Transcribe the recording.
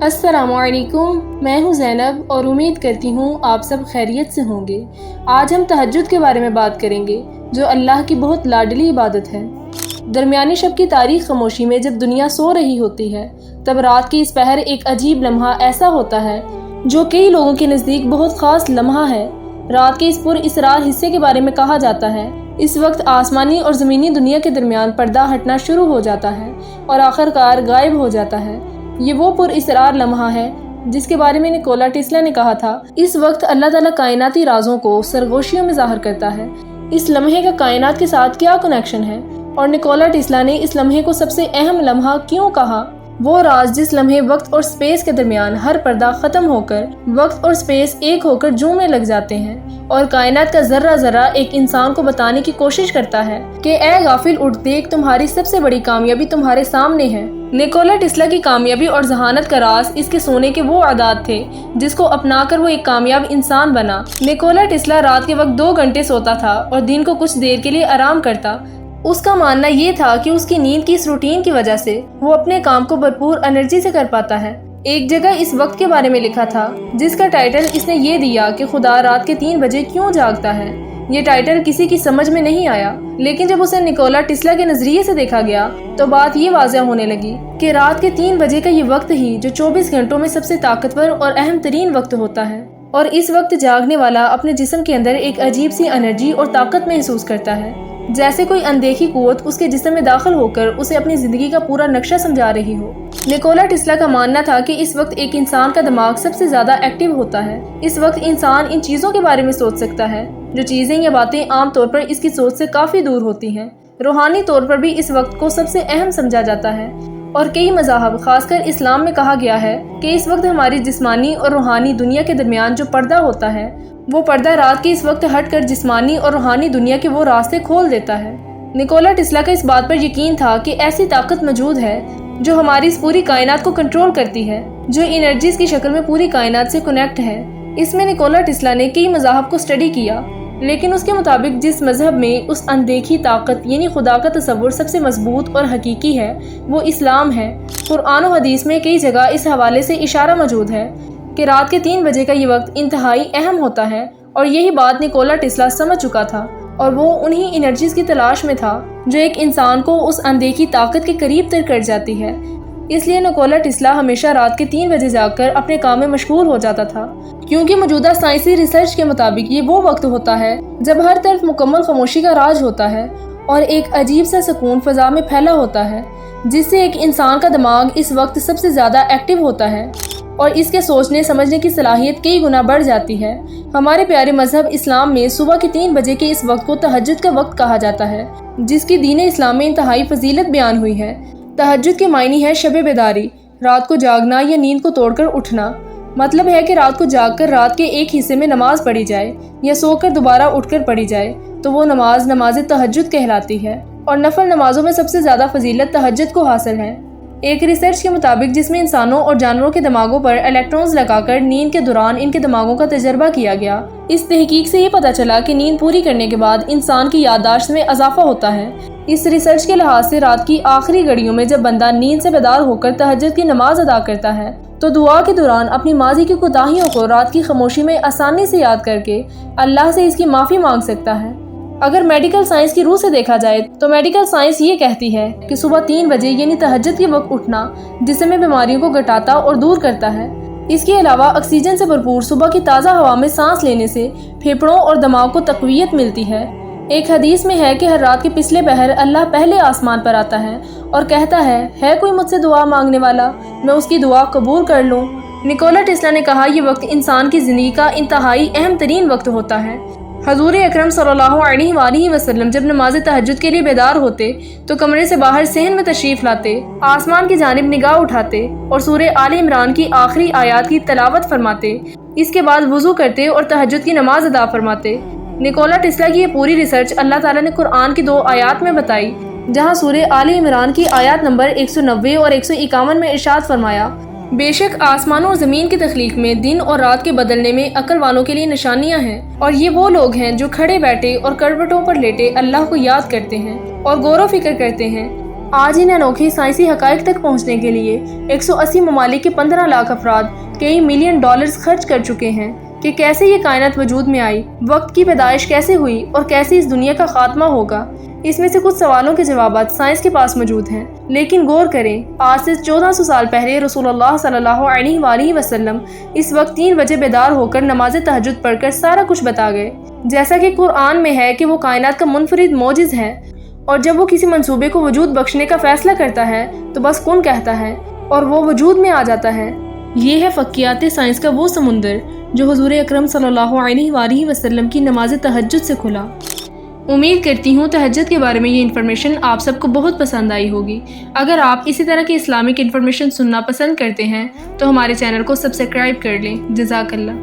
السلام علیکم، میں ہوں زینب اور امید کرتی ہوں آپ سب خیریت سے ہوں گے۔ آج ہم تہجد کے بارے میں بات کریں گے، جو اللہ کی بہت لاڈلی عبادت ہے۔ درمیانی شب کی تاریک خاموشی میں جب دنیا سو رہی ہوتی ہے، تب رات کی اس پہر ایک عجیب لمحہ ایسا ہوتا ہے جو کئی لوگوں کے نزدیک بہت خاص لمحہ ہے۔ رات کے اس پر اسرار حصے کے بارے میں کہا جاتا ہے، اس وقت آسمانی اور زمینی دنیا کے درمیان پردہ ہٹنا شروع ہو جاتا ہے اور آخر کار غائب ہو جاتا ہے۔ یہ وہ پر اسرار لمحہ ہے جس کے بارے میں نکولا ٹیسلا نے کہا تھا، اس وقت اللہ تعالیٰ کائناتی رازوں کو سرگوشیوں میں ظاہر کرتا ہے۔ اس لمحے کا کائنات کے ساتھ کیا کنیکشن ہے، اور نکولا ٹیسلا نے اس لمحے کو سب سے اہم لمحہ کیوں کہا؟ وہ راز جس لمحے وقت اور سپیس کے درمیان ہر پردہ ختم ہو کر وقت اور سپیس ایک ہو کر جھومنے لگ جاتے ہیں، اور کائنات کا ذرہ ذرہ ایک انسان کو بتانے کی کوشش کرتا ہے کہ اے غافل اٹھ دیکھ، تمہاری سب سے بڑی کامیابی تمہارے سامنے ہے۔ نکولا ٹیسلا کی کامیابی اور ذہانت کا راز اس کے سونے کے وہ عادات تھے جس کو اپنا کر وہ ایک کامیاب انسان بنا۔ نکولا ٹیسلا رات کے وقت 2 گھنٹے سوتا تھا اور دن کو کچھ دیر کے لیے آرام کرتا۔ اس کا ماننا یہ تھا کہ اس کی نیند کی اس روٹین کی وجہ سے وہ اپنے کام کو بھرپور انرجی سے کر پاتا ہے۔ ایک جگہ اس وقت کے بارے میں لکھا تھا جس کا ٹائٹل اس نے یہ دیا کہ خدا رات کے 3 بجے کیوں جاگتا ہے۔ یہ ٹائٹل کسی کی سمجھ میں نہیں آیا، لیکن جب اسے نکولا ٹیسلا کے نظریے سے دیکھا گیا تو بات یہ واضح ہونے لگی کہ رات کے 3 بجے کا یہ وقت ہی جو 24 گھنٹوں میں سب سے طاقتور اور اہم ترین وقت ہوتا ہے، اور اس وقت جاگنے والا اپنے جسم کے اندر ایک عجیب سی انرجی اور طاقت محسوس کرتا ہے، جیسے کوئی اندیکھی قوت اس کے جسم میں داخل ہو کر اسے اپنی زندگی کا پورا نقشہ سمجھا رہی ہو۔ نکولا ٹیسلا کا ماننا تھا کہ اس وقت ایک انسان کا دماغ سب سے زیادہ ایکٹیو ہوتا ہے۔ اس وقت انسان ان چیزوں کے بارے میں سوچ سکتا ہے جو چیزیں یا باتیں عام طور پر اس کی سوچ سے کافی دور ہوتی ہیں۔ روحانی طور پر بھی اس وقت کو سب سے اہم سمجھا جاتا ہے، اور کئی مذاہب خاص کر اسلام میں کہا گیا ہے کہ اس وقت ہماری جسمانی اور روحانی دنیا کے درمیان جو پردہ ہوتا ہے، وہ پردہ رات کے اس وقت ہٹ کر جسمانی اور روحانی دنیا کے وہ راستے کھول دیتا ہے۔ نکولا ٹیسلا کا اس بات پر یقین تھا کہ ایسی طاقت موجود ہے جو ہماری اس پوری کائنات کو کنٹرول کرتی ہے، جو انرجیز کی شکل میں پوری کائنات سے کنیکٹ ہے۔ اس میں نکولا ٹیسلا نے کئی مذاہب کو اسٹڈی کیا، لیکن اس کے مطابق جس مذہب میں اس اندیکھی طاقت یعنی خدا کا تصور سب سے مضبوط اور حقیقی ہے، وہ اسلام ہے۔ قرآن و حدیث میں کئی جگہ اس حوالے سے اشارہ موجود ہے کہ رات کے 3 بجے کا یہ وقت انتہائی اہم ہوتا ہے، اور یہی بات نکولا ٹیسلا سمجھ چکا تھا، اور وہ انہی انرجیز کی تلاش میں تھا جو ایک انسان کو اس اندیکھی طاقت کے قریب تر کر جاتی ہے۔ اس لیے نکولا ٹیسلا ہمیشہ رات کے 3 بجے جاگ کر اپنے کام میں مشغول ہو جاتا تھا، کیونکہ موجودہ سائنسی ریسرچ کے مطابق یہ وہ وقت ہوتا ہے جب ہر طرف مکمل خاموشی کا راج ہوتا ہے اور ایک عجیب سا سکون فضا میں پھیلا ہوتا ہے، جس سے ایک انسان کا دماغ اس وقت سب سے زیادہ ایکٹیو ہوتا ہے اور اس کے سوچنے سمجھنے کی صلاحیت کئی گنا بڑھ جاتی ہے۔ ہمارے پیارے مذہب اسلام میں صبح کے 3 بجے کے اس وقت کو تہجد کا وقت کہا جاتا ہے، جس کی دین اسلام میں انتہائی فضیلت بیان ہوئی ہے۔ تہجد کے معنی ہے شب بیداری، رات کو جاگنا یا نیند کو توڑ کر اٹھنا۔ مطلب ہے کہ رات کو جاگ کر رات کے ایک حصے میں نماز پڑھی جائے یا سو کر دوبارہ اٹھ کر پڑھی جائے تو وہ نماز تہجد کہلاتی ہے، اور نفل نمازوں میں سب سے زیادہ فضیلت تہجد کو حاصل ہے۔ ایک ریسرچ کے مطابق جس میں انسانوں اور جانوروں کے دماغوں پر الیکٹرونز لگا کر نیند کے دوران ان کے دماغوں کا تجربہ کیا گیا، اس تحقیق سے یہ پتہ چلا کہ نیند پوری کرنے کے بعد انسان کی یادداشت میں اضافہ ہوتا ہے۔ اس ریسرچ کے لحاظ سے رات کی آخری گھڑیوں میں جب بندہ نیند سے بیدار ہو کر تہجد کی نماز ادا کرتا ہے تو دعا کے دوران اپنی ماضی کی کوتاہیوں کو رات کی خاموشی میں آسانی سے یاد کر کے اللہ سے اس کی معافی مانگ سکتا ہے۔ اگر میڈیکل سائنس کی روح سے دیکھا جائے تو میڈیکل سائنس یہ کہتی ہے کہ صبح 3 بجے یعنی تہجد کے وقت اٹھنا جسم میں بیماریوں کو گھٹاتا اور دور کرتا ہے۔ اس کے علاوہ آکسیجن سے بھرپور صبح کی تازہ ہوا میں سانس لینے سے پھیپھڑوں اور دماغ کو تقویت ملتی ہے۔ ایک حدیث میں ہے کہ ہر رات کے پچھلے پہر اللہ پہلے آسمان پر آتا ہے اور کہتا ہے کوئی مجھ سے دعا مانگنے والا، میں اس کی دعا قبول کر لوں۔ نکولا ٹیسلا نے کہا یہ وقت انسان کی زندگی کا انتہائی اہم ترین وقت ہوتا ہے۔ حضور اکرم صلی اللہ علیہ وآلہ وسلم جب نماز تہجد کے لیے بیدار ہوتے تو کمرے سے باہر صحن میں تشریف لاتے، آسمان کی جانب نگاہ اٹھاتے اور سورہ آل عمران کی آخری آیات کی تلاوت فرماتے۔ اس کے بعد وضو کرتے اور تہجد کی نماز ادا فرماتے۔ نکولا ٹیسلا کی یہ پوری ریسرچ اللہ تعالیٰ نے قرآن کی 2 آیات میں بتائی، جہاں سورہ آل عمران کی آیات نمبر 190 اور 151 میں ارشاد فرمایا، بے شک آسمانوں اور زمین کی تخلیق میں دن اور رات کے بدلنے میں عقل والوں کے لیے نشانیاں ہیں، اور یہ وہ لوگ ہیں جو کھڑے بیٹھے اور کروٹوں پر لیٹے اللہ کو یاد کرتے ہیں اور غور و فکر کرتے ہیں۔ آج ان انوکھے سائنسی حقائق تک پہنچنے کے لیے 180 ممالک کے 15 لاکھ افراد کئی ملین ڈالرز خرچ کر چکے ہیں کہ کیسے یہ کائنات وجود میں آئی، وقت کی پیدائش کیسے ہوئی اور کیسے اس دنیا کا خاتمہ ہوگا۔ اس میں سے کچھ سوالوں کے جوابات سائنس کے پاس موجود ہیں، لیکن غور کریں، آج سے 1400 سال پہلے رسول اللہ صلی اللہ علیہ وآلہ وسلم اس وقت 3 بجے بیدار ہو کر نماز تہجد پڑھ کر سارا کچھ بتا گئے۔ جیسا کہ قرآن میں ہے کہ وہ کائنات کا منفرد موجز ہے، اور جب وہ کسی منصوبے کو وجود بخشنے کا فیصلہ کرتا ہے تو بس کن کہتا ہے اور وہ وجود میں آ جاتا ہے۔ یہ ہے فلکیات سائنس کا وہ سمندر جو حضور اکرم صلی اللہ علیہ وآلہ وسلم کی نماز تہجد سے کھلا۔ امید کرتی ہوں تہجد کے بارے میں یہ انفارمیشن آپ سب کو بہت پسند آئی ہوگی۔ اگر آپ اسی طرح کی اسلامک انفارمیشن سننا پسند کرتے ہیں تو ہمارے چینل کو سبسکرائب کر لیں۔ جزاک اللہ۔